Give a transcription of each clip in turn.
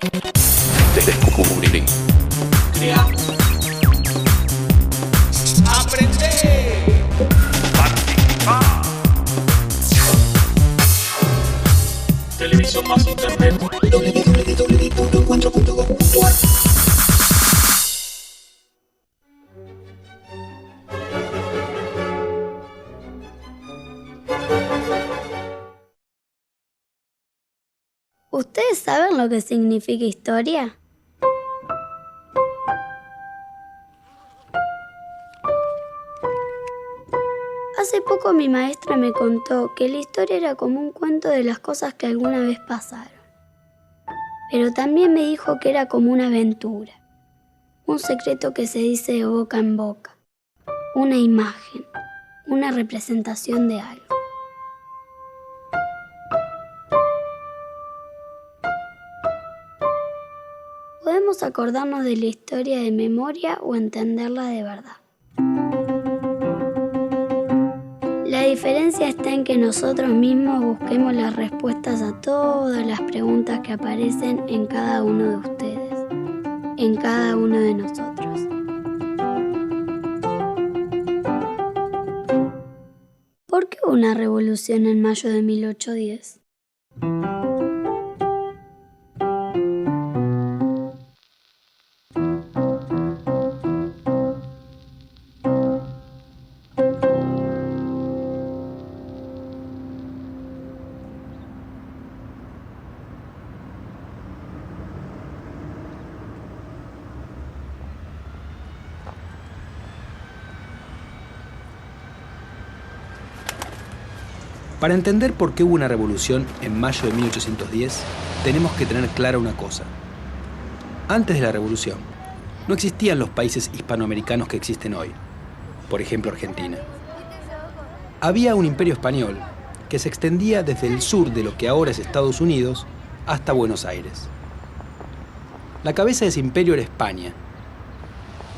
Descubrir. Crear. Aprender. Participar. Televisión más internet. www.encuentro.gov.ar. ¿Ustedes saben lo que significa historia? Hace poco mi maestra me contó que la historia era como un cuento de las cosas que alguna vez pasaron. Pero también me dijo que era como una aventura, un secreto que se dice de boca en boca, una imagen, una representación de algo. Podemos acordarnos de la historia de memoria o entenderla de verdad. La diferencia está en que nosotros mismos busquemos las respuestas a todas las preguntas que aparecen en cada uno de ustedes, en cada uno de nosotros. ¿Por qué hubo una revolución en mayo de 1810? Para entender por qué hubo una revolución en mayo de 1810, tenemos que tener clara una cosa. Antes de la revolución, no existían los países hispanoamericanos que existen hoy, por ejemplo Argentina. Había un imperio español que se extendía desde el sur de lo que ahora es Estados Unidos hasta Buenos Aires. La cabeza de ese imperio era España,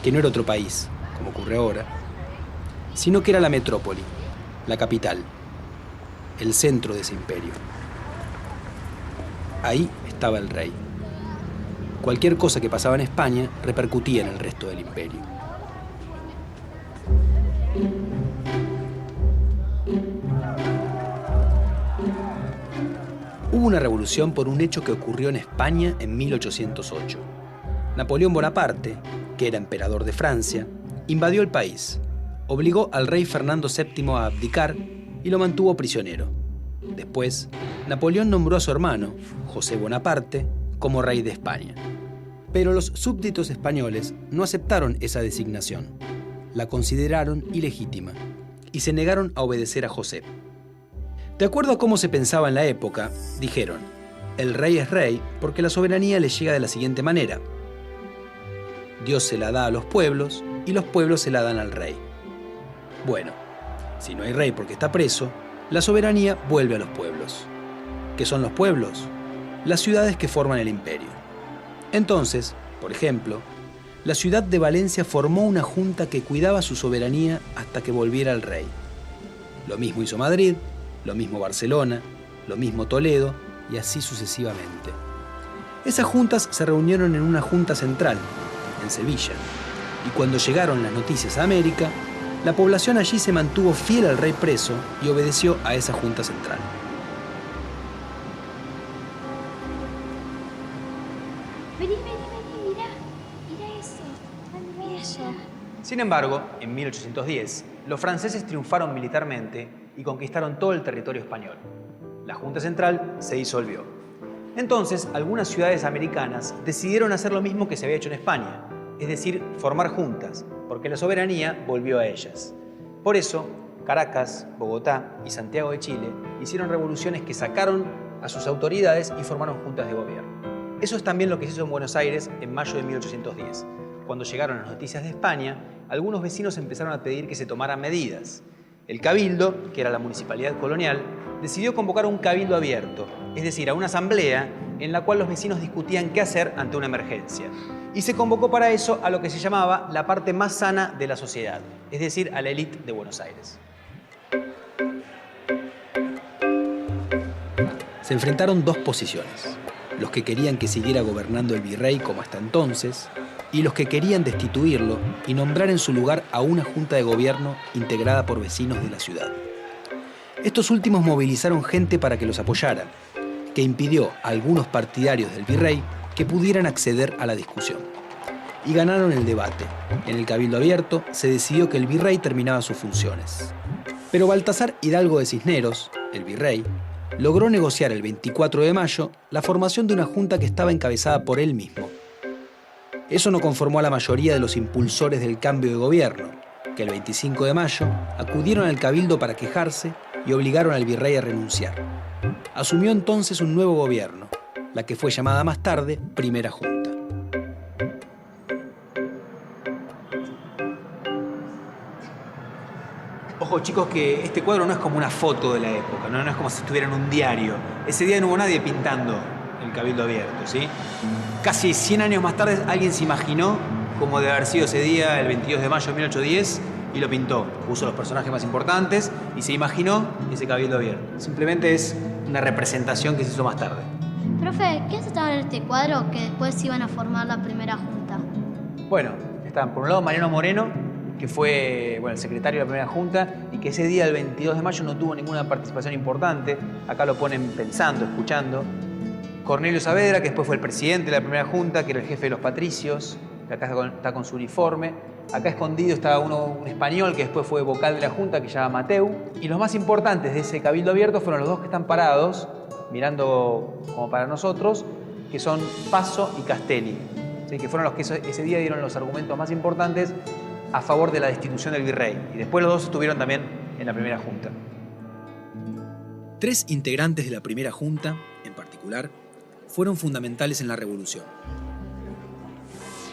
que no era otro país, como ocurre ahora, sino que era la metrópoli, la capital, el centro de ese imperio. Ahí estaba el rey. Cualquier cosa que pasaba en España repercutía en el resto del imperio. Hubo una revolución por un hecho que ocurrió en España en 1808. Napoleón Bonaparte, que era emperador de Francia, invadió el país, obligó al rey Fernando VII a abdicar y lo mantuvo prisionero. Después, Napoleón nombró a su hermano, José Bonaparte, como rey de España. Pero los súbditos españoles no aceptaron esa designación, la consideraron ilegítima y se negaron a obedecer a José. De acuerdo a cómo se pensaba en la época, dijeron, el rey es rey porque la soberanía le llega de la siguiente manera. Dios se la da a los pueblos y los pueblos se la dan al rey. Bueno, si no hay rey porque está preso, la soberanía vuelve a los pueblos. ¿Qué son los pueblos? Las ciudades que forman el imperio. Entonces, por ejemplo, la ciudad de Valencia formó una junta que cuidaba su soberanía hasta que volviera el rey. Lo mismo hizo Madrid, lo mismo Barcelona, lo mismo Toledo y así sucesivamente. Esas juntas se reunieron en una junta central, en Sevilla, y cuando llegaron las noticias a América, la población allí se mantuvo fiel al rey preso y obedeció a esa junta central. Vení, mirá eso, mirá allá. Sin embargo, en 1810, los franceses triunfaron militarmente y conquistaron todo el territorio español. La Junta Central se disolvió. Entonces, algunas ciudades americanas decidieron hacer lo mismo que se había hecho en España, es decir, formar juntas, porque la soberanía volvió a ellas. Por eso, Caracas, Bogotá y Santiago de Chile hicieron revoluciones que sacaron a sus autoridades y formaron juntas de gobierno. Eso es también lo que se hizo en Buenos Aires en mayo de 1810. Cuando llegaron las noticias de España, algunos vecinos empezaron a pedir que se tomaran medidas. El Cabildo, que era la municipalidad colonial, decidió convocar un cabildo abierto, es decir, a una asamblea en la cual los vecinos discutían qué hacer ante una emergencia. Y se convocó para eso a lo que se llamaba la parte más sana de la sociedad, es decir, a la élite de Buenos Aires. Se enfrentaron dos posiciones. los que querían que siguiera gobernando el virrey como hasta entonces, y los que querían destituirlo y nombrar en su lugar a una junta de gobierno integrada por vecinos de la ciudad. Estos últimos movilizaron gente para que los apoyaran, que impidió a algunos partidarios del virrey que pudieran acceder a la discusión. Y ganaron el debate. En el Cabildo Abierto se decidió que el virrey terminaba sus funciones. Pero Baltasar Hidalgo de Cisneros, el virrey, logró negociar el 24 de mayo la formación de una junta que estaba encabezada por él mismo. Eso no conformó a la mayoría de los impulsores del cambio de gobierno, que el 25 de mayo acudieron al Cabildo para quejarse y obligaron al virrey a renunciar. Asumió entonces un nuevo gobierno, la que fue llamada más tarde Primera Junta. Ojo, chicos, que este cuadro no es como una foto de la época, no es como si estuviera en un diario. Ese día no hubo nadie pintando el Cabildo Abierto, ¿sí? Casi 100 años más tarde alguien se imaginó cómo debe haber sido ese día, el 22 de mayo de 1810, y lo pintó. Puso los personajes más importantes y se imaginó ese Cabildo Abierto. Simplemente es una representación que se hizo más tarde. Profe, ¿qué estaba en este cuadro que después iban a formar la primera junta? Bueno, estaban por un lado Mariano Moreno, que fue el secretario de la primera junta y que ese día, el 22 de mayo, no tuvo ninguna participación importante. Acá lo ponen pensando, escuchando. Cornelio Saavedra, que después fue el presidente de la primera junta, que era el jefe de los patricios, que acá está con su uniforme. Acá escondido estaba un español que después fue vocal de la junta, que se llama Mateu. Y los más importantes de ese Cabildo Abierto fueron los dos que están parados, mirando como para nosotros, que son Paso y Castelli, ¿sí? Que fueron los que ese día dieron los argumentos más importantes a favor de la destitución del virrey. Y después los dos estuvieron también en la primera junta. 3 integrantes de la primera junta, en particular, fueron fundamentales en la revolución.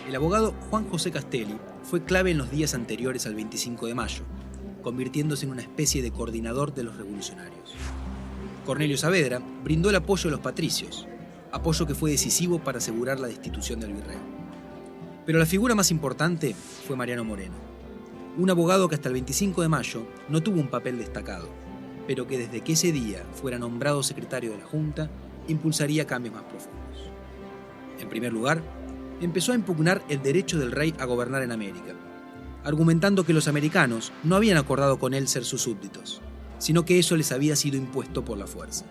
El abogado Juan José Castelli fue clave en los días anteriores al 25 de mayo, convirtiéndose en una especie de coordinador de los revolucionarios. Cornelio Saavedra brindó el apoyo de los patricios, apoyo que fue decisivo para asegurar la destitución del virrey. Pero la figura más importante fue Mariano Moreno, un abogado que hasta el 25 de mayo no tuvo un papel destacado, pero que desde que ese día fuera nombrado secretario de la Junta, impulsaría cambios más profundos. En primer lugar, empezó a impugnar el derecho del rey a gobernar en América, argumentando que los americanos no habían acordado con él ser sus súbditos, sino que eso les había sido impuesto por la fuerza.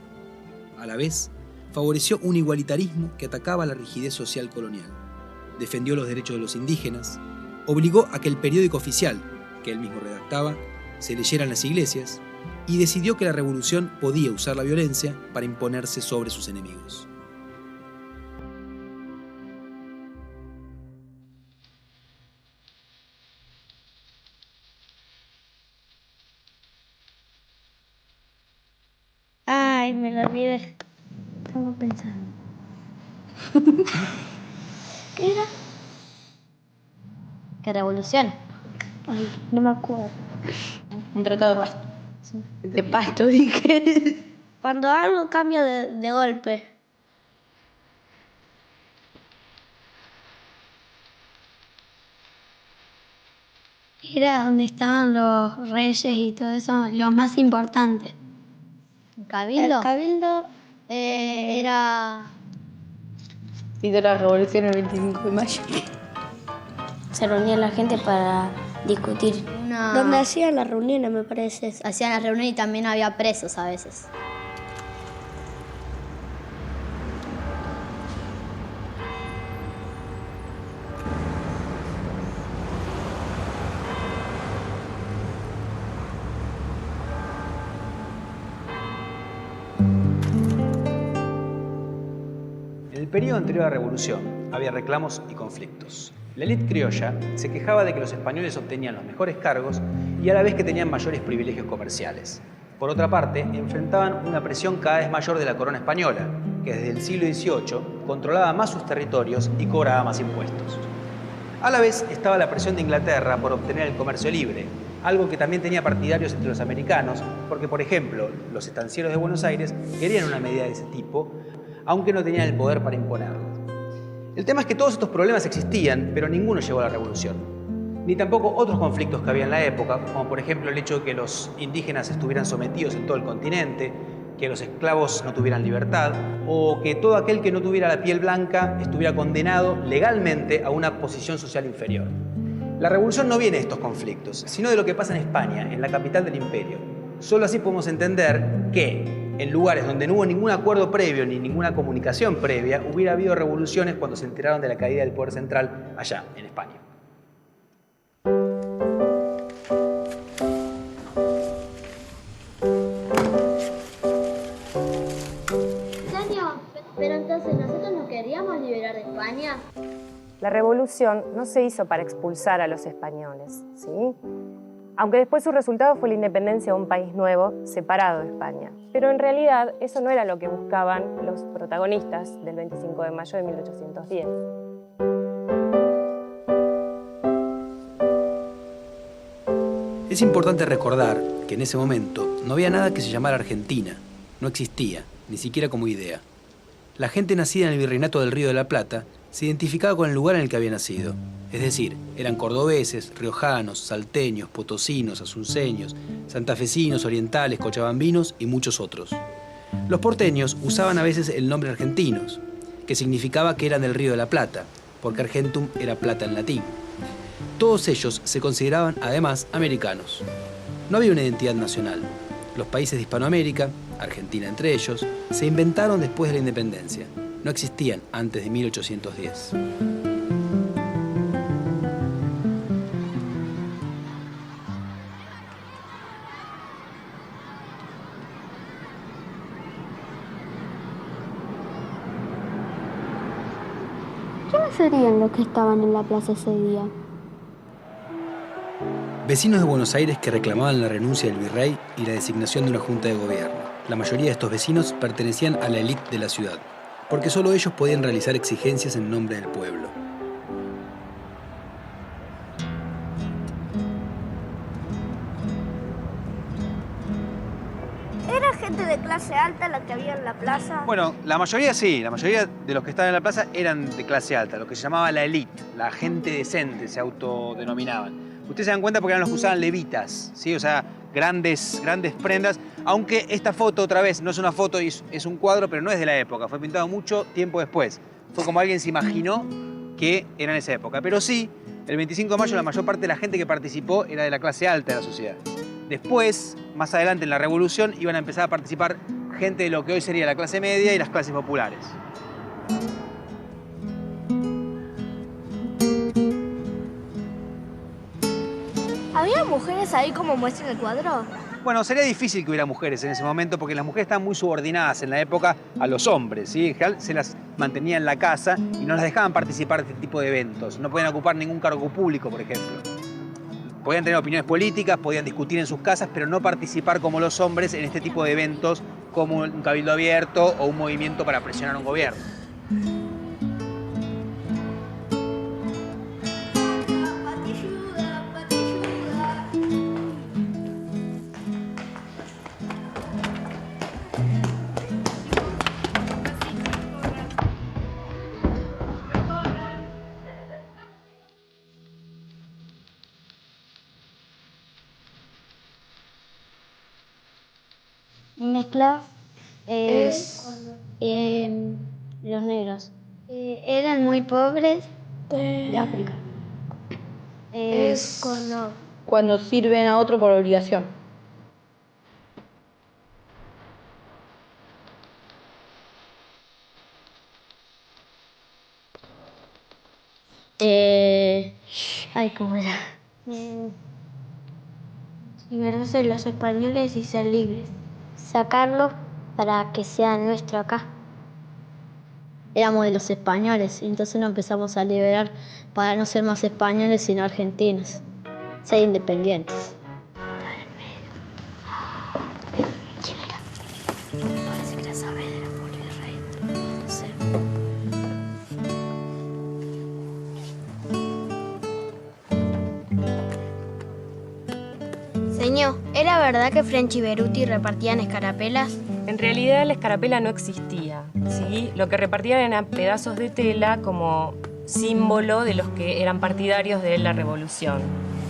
A la vez, favoreció un igualitarismo que atacaba la rigidez social colonial, defendió los derechos de los indígenas, obligó a que el periódico oficial, que él mismo redactaba, se leyera en las iglesias, y decidió que la revolución podía usar la violencia para imponerse sobre sus enemigos. Ay, me lo olvidé. Estaba pensando. ¿Qué era? ¿Qué revolución? Ay, no me acuerdo. Un tratado de pasto. De pasto, dije. Cuando algo cambia de golpe. Era donde estaban los reyes y todo eso, los más importantes. ¿Cabildo? El cabildo era... Hizo la revolución el 25 de mayo. Se reunía la gente para discutir. Donde hacían las reuniones, me parece. Hacían las reuniones y también había presos a veces. En el periodo anterior a la revolución había reclamos y conflictos. La élite criolla se quejaba de que los españoles obtenían los mejores cargos y a la vez que tenían mayores privilegios comerciales. Por otra parte, enfrentaban una presión cada vez mayor de la corona española, que desde el siglo XVIII controlaba más sus territorios y cobraba más impuestos. A la vez estaba la presión de Inglaterra por obtener el comercio libre, algo que también tenía partidarios entre los americanos, porque, por ejemplo, los estancieros de Buenos Aires querían una medida de ese tipo, aunque no tenían el poder para imponerlo. El tema es que todos estos problemas existían, pero ninguno llegó a la revolución. Ni tampoco otros conflictos que había en la época, como por ejemplo el hecho de que los indígenas estuvieran sometidos en todo el continente, que los esclavos no tuvieran libertad o que todo aquel que no tuviera la piel blanca estuviera condenado legalmente a una posición social inferior. La revolución no viene de estos conflictos, sino de lo que pasa en España, en la capital del imperio. Solo así podemos entender que en lugares donde no hubo ningún acuerdo previo ni ninguna comunicación previa, hubiera habido revoluciones cuando se enteraron de la caída del poder central allá, en España. Pero entonces, ¿nosotros nos queríamos liberar de España? La revolución no se hizo para expulsar a los españoles, ¿sí? Aunque después su resultado fue la independencia de un país nuevo, separado de España. Pero en realidad eso no era lo que buscaban los protagonistas del 25 de mayo de 1810. Es importante recordar que en ese momento no había nada que se llamara Argentina. No existía, ni siquiera como idea. La gente nacida en el Virreinato del Río de la Plata se identificaba con el lugar en el que había nacido. Es decir, eran cordobeses, riojanos, salteños, potosinos, asunceños, santafesinos, orientales, cochabambinos y muchos otros. Los porteños usaban a veces el nombre argentinos, que significaba que eran del Río de la Plata, porque argentum era plata en latín. Todos ellos se consideraban, además, americanos. No había una identidad nacional. Los países de Hispanoamérica, Argentina entre ellos, se inventaron después de la independencia. No existían antes de 1810. ¿Quiénes serían los que estaban en la plaza ese día? Vecinos de Buenos Aires que reclamaban la renuncia del virrey y la designación de una junta de gobierno. La mayoría de estos vecinos pertenecían a la élite de la ciudad, porque solo ellos podían realizar exigencias en nombre del pueblo. ¿Era gente de clase alta la que había en la plaza? Bueno, la mayoría sí, la mayoría de los que estaban en la plaza eran de clase alta, lo que se llamaba la élite, la gente decente se autodenominaban. Ustedes se dan cuenta porque eran los que usaban levitas, ¿sí? O sea, grandes prendas, aunque esta foto, otra vez, no es una foto, es un cuadro, pero no es de la época, fue pintado mucho tiempo después. Fue como alguien se imaginó que era en esa época. Pero sí, el 25 de mayo la mayor parte de la gente que participó era de la clase alta de la sociedad. Después, más adelante en la Revolución, iban a empezar a participar gente de lo que hoy sería la clase media y las clases populares. ¿Había mujeres ahí como muestra en el cuadro? Bueno, sería difícil que hubiera mujeres en ese momento porque las mujeres estaban muy subordinadas en la época a los hombres, ¿sí? En general se las mantenía en la casa y no las dejaban participar de este tipo de eventos. No podían ocupar ningún cargo público, por ejemplo. Podían tener opiniones políticas, podían discutir en sus casas, pero no participar como los hombres en este tipo de eventos como un cabildo abierto o un movimiento para presionar a un gobierno. Mezcla los negros. Eran muy pobres de África. Cuando sirven a otro por obligación. Ay, ¿cómo era? Liberarse de los españoles y ser libres. Sacarlos para que sea nuestro acá. Éramos de los españoles, entonces nos empezamos a liberar para no ser más españoles sino argentinos. Ser independientes. ¿Quién era? Parece que era Saavedra por el rey. No sé. Señor, ¿era verdad que French y Beruti repartían escarapelas? En realidad la escarapela no existía, ¿sí? Lo que repartían eran pedazos de tela como símbolo de los que eran partidarios de la revolución.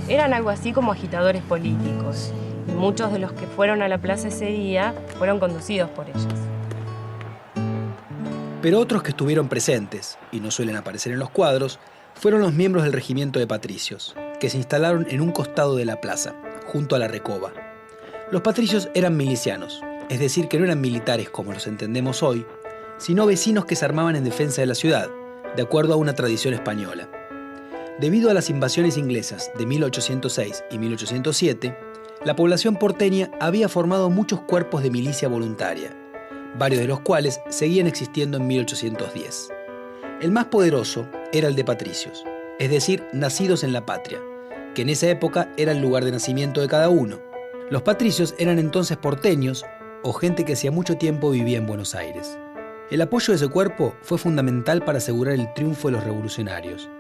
Eran algo así como agitadores políticos. Y muchos de los que fueron a la plaza ese día fueron conducidos por ellas. Pero otros que estuvieron presentes, y no suelen aparecer en los cuadros, fueron los miembros del regimiento de patricios, que se instalaron en un costado de la plaza, junto a la recoba. Los patricios eran milicianos, es decir, que no eran militares como los entendemos hoy, sino vecinos que se armaban en defensa de la ciudad, de acuerdo a una tradición española. Debido a las invasiones inglesas de 1806 y 1807, la población porteña había formado muchos cuerpos de milicia voluntaria, varios de los cuales seguían existiendo en 1810. El más poderoso era el de patricios, es decir, nacidos en la patria, que en esa época era el lugar de nacimiento de cada uno. Los patricios eran entonces porteños o gente que hacía mucho tiempo vivía en Buenos Aires. El apoyo de ese cuerpo fue fundamental para asegurar el triunfo de los revolucionarios,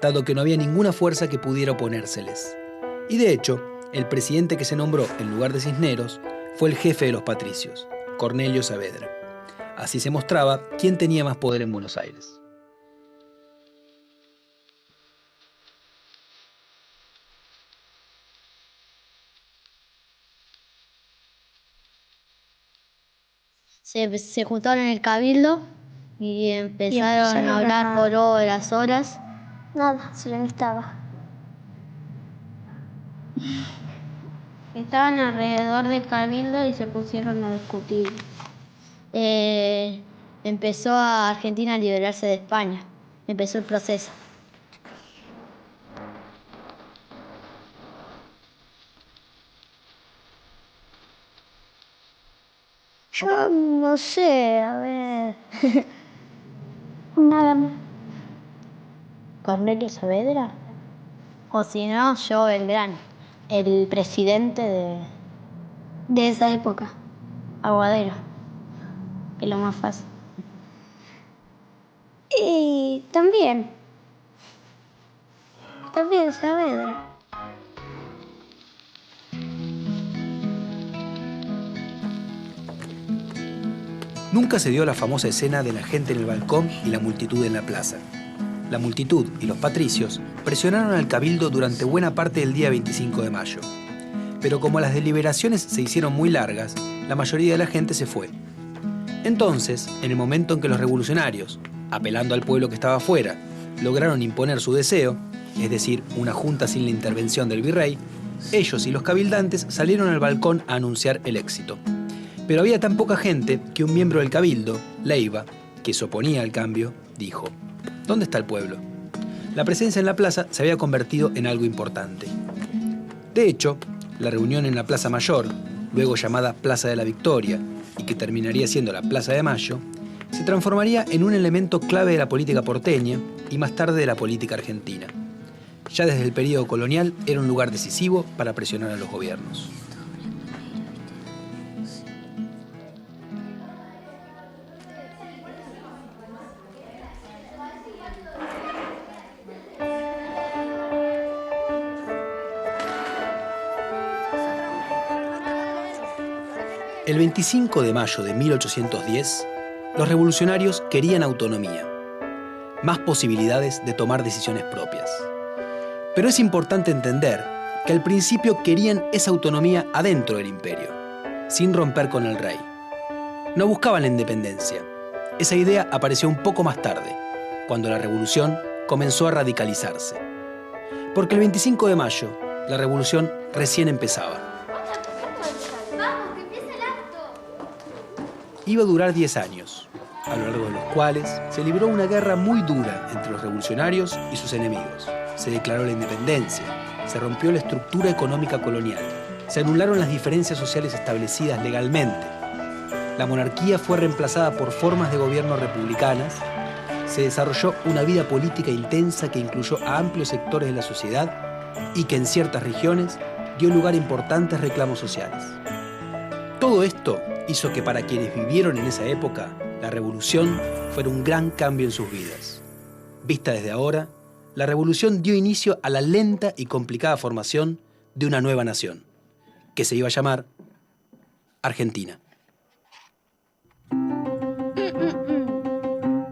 dado que no había ninguna fuerza que pudiera oponérseles. Y de hecho, el presidente que se nombró en lugar de Cisneros fue el jefe de los patricios, Cornelio Saavedra. Así se mostraba quién tenía más poder en Buenos Aires. Se juntaron en el cabildo y empezaron a hablar por horas. Nada, solo estaba. Estaban alrededor del cabildo y se pusieron a discutir. Empezó a Argentina a liberarse de España. Empezó el proceso. Yo no sé, a ver. Nada más. ¿Cornelio Saavedra? O si no, yo Belgrano, el presidente De esa época. Aguadero, que es lo más fácil. Y también Saavedra. Nunca se dio la famosa escena de la gente en el balcón y la multitud en la plaza. La multitud y los patricios presionaron al cabildo durante buena parte del día 25 de mayo. Pero como las deliberaciones se hicieron muy largas, la mayoría de la gente se fue. Entonces, en el momento en que los revolucionarios, apelando al pueblo que estaba afuera, lograron imponer su deseo, es decir, una junta sin la intervención del virrey, ellos y los cabildantes salieron al balcón a anunciar el éxito. Pero había tan poca gente que un miembro del cabildo, Leiva, que se oponía al cambio, dijo: ¿dónde está el pueblo? La presencia en la plaza se había convertido en algo importante. De hecho, la reunión en la Plaza Mayor, luego llamada Plaza de la Victoria, y que terminaría siendo la Plaza de Mayo, se transformaría en un elemento clave de la política porteña y más tarde de la política argentina. Ya desde el período colonial era un lugar decisivo para presionar a los gobiernos. El 25 de mayo de 1810, los revolucionarios querían autonomía, más posibilidades de tomar decisiones propias. Pero es importante entender que al principio querían esa autonomía adentro del imperio, sin romper con el rey. No buscaban la independencia. Esa idea apareció un poco más tarde, cuando la revolución comenzó a radicalizarse. Porque el 25 de mayo, la revolución recién empezaba. Iba a durar 10 años, a lo largo de los cuales se libró una guerra muy dura entre los revolucionarios y sus enemigos. Se declaró la independencia, se rompió la estructura económica colonial, se anularon las diferencias sociales establecidas legalmente, la monarquía fue reemplazada por formas de gobierno republicanas, se desarrolló una vida política intensa que incluyó a amplios sectores de la sociedad y que en ciertas regiones dio lugar a importantes reclamos sociales. Todo esto hizo que para quienes vivieron en esa época, la revolución fuera un gran cambio en sus vidas. Vista desde ahora, la revolución dio inicio a la lenta y complicada formación de una nueva nación, que se iba a llamar Argentina.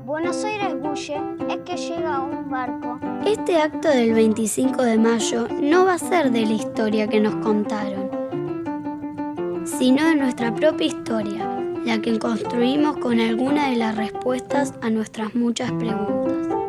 Buenos Aires bulle, es que llega un barco. Este acto del 25 de mayo no va a ser de la historia que nos contaron. sino de nuestra propia historia, la que construimos con alguna de las respuestas a nuestras muchas preguntas.